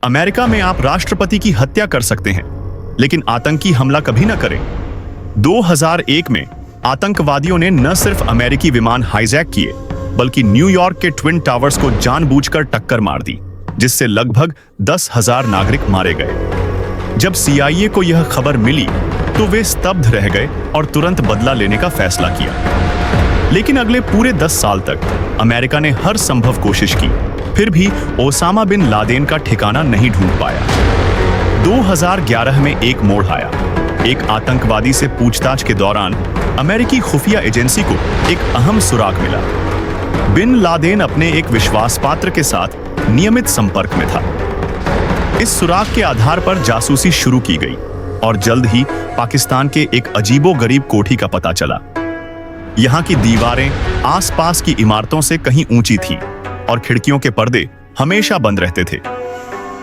America में आप राष्ट्रपति की हत्या कर सकते हैं, लेकिन आतंकी हमला कभी न करें। 2001 में आतंकवादियों ने न सिर्फ अमेरिकी विमान हाईजैक किए, बल्कि न्यूयॉर्क के ट्विन टावर्स को जानबूझकर टक्कर मार दी, जिससे लगभग 10,000 नागरिक मारे गए। जब CIA को यह खबर मिली तो वे स्तब्ध रह गए और तुरंत बदला लेने का फैसला किया। लेकिन अगले पूरे 10 साल तक अमेरिका ने हर संभव कोशिश की, फिर भी ओसामा बिन लादेन का ठिकाना नहीं ढूंढ पाया। 2011 में एक मोड़ आया। एक आतंकवादी से पूछताछ के दौरान अमेरिकी खुफिया एजेंसी को एक अहम सुराग मिला। बिन लादेन अपने एक विश्वासपात्र के साथ नियमित संपर्क में था। इस सुराग के आधार पर जासूसी शुरू की गई और जल्द ही पाकिस्तान के एक अजीबोगरीब कोठी का पता चला। यहाँ की दीवारें आसपास की इमारतों से कहीं ऊंची थी और खिड़कियों के पर्दे हमेशा बंद रहते थे।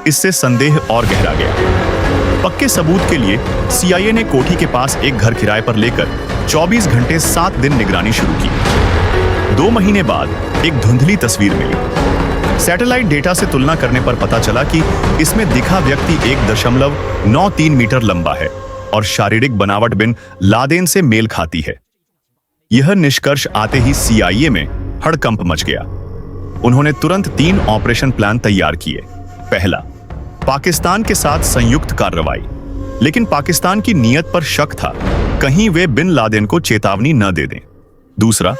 इससे संदेह और गहरा गया। पक्के सबूत के लिए CIA ने कोठी के पास एक घर किराए पर लेकर 24 घंटे 7 दिन निगरानी शुरू की। 2 महीने बाद एक धुंधली तस्वीर मिली। सैटेलाइट डेटा से तुलना करने पर पता चला कि इसमें दिखा व्यक्ति 1.93 मीटर लंबा है और शारीरिक बनावट बिन लादेन से मेल खाती है। यह निष्कर्ष आते ही CIA में हड़कंप मच गया। उन्होंने तुरंत 3 ऑपरेशन प्लान तैयार किए। पहला, पाकिस्तान के साथ संयुक्त कार्रवाई, लेकिन पाकिस्तान की नीयत पर शक था, कहीं वे बिन लादेन को चेतावनी न दे दें। दूसरा,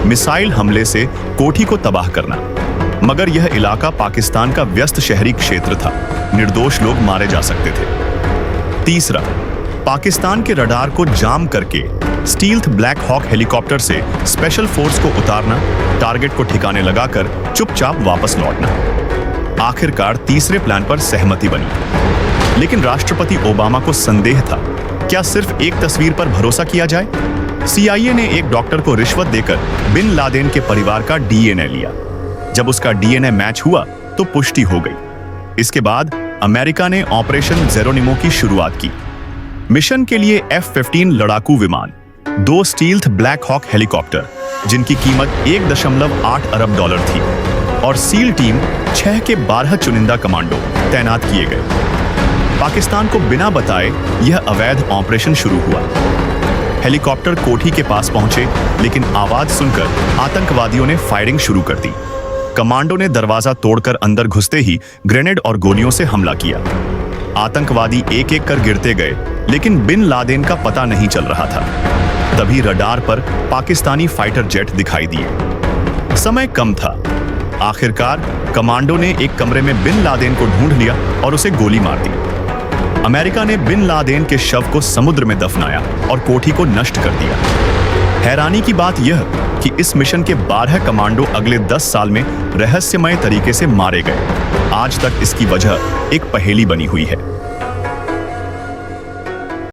मिसाइल हमले से कोठी को तबाह करना, मगर यह इलाका पाकिस्तान का व्यस्त शहरी क्षेत्र था, निर्दोष लोग मारे जा सकते थे। तीसरा, पाकिस्तान के रडार को जाम करके स्टील्थ ब्लैक हॉक हेलीकॉप्टर से स्पेशल फोर्स को उतारना, टारगेट को ठिकाने लगाकर चुपचाप वापस लौटना। आखिरकार तीसरे प्लान पर सहमति बनी, लेकिन राष्ट्रपति ओबामा को संदेह था, क्या सिर्फ एक तस्वीर पर भरोसा किया जाए? CIA ने एक डॉक्टर को रिश्वत देकर बिन लादेन के परिवार का DNA लिया। जब उसका DNA मैच हुआ तो पुष्टि हो गई। इसके बाद अमेरिका ने ऑपरेशन जेरोनिमो की शुरुआत की। मिशन के लिए F-15 लड़ाकू विमान, 2 स्टील्थ ब्लैक हॉक हेलीकॉप्टर जिनकी कीमत $1.8 अरब थी, और सील टीम 6 के 12 चुनिंदा कमांडो तैनात किए गए। पाकिस्तान को बिना बताए यह अवैध ऑपरेशन शुरू हुआ। हेलीकॉप्टर कोठी के पास पहुंचे, लेकिन आवाज सुनकर आतंकवादियों ने फायरिंग शुरू कर दी। कमांडो ने दरवाजा तोड़कर अंदर घुसते ही ग्रेनेड और गोलियों से हमला किया। आतंकवादी एक एक कर गिरते गए, लेकिन बिन लादेन का पता नहीं चल रहा था। तभी रडार पर पाकिस्तानी फाइटर जेट दिखाई दिए। समय कम था। आखिरकार कमांडो ने एक कमरे में बिन लादेन को ढूंढ लिया और उसे गोली मार दी। अमेरिका ने बिन लादेन के शव को समुद्र में दफनाया और कोठी को नष्ट कर दिया। हैरानी की बात यह कि इस मिशन के 12 कमांडो अगले 10 साल में रहस्यमय तरीके से मारे गए। आज तक इसकी वजह एक पहेली बनी हुई है।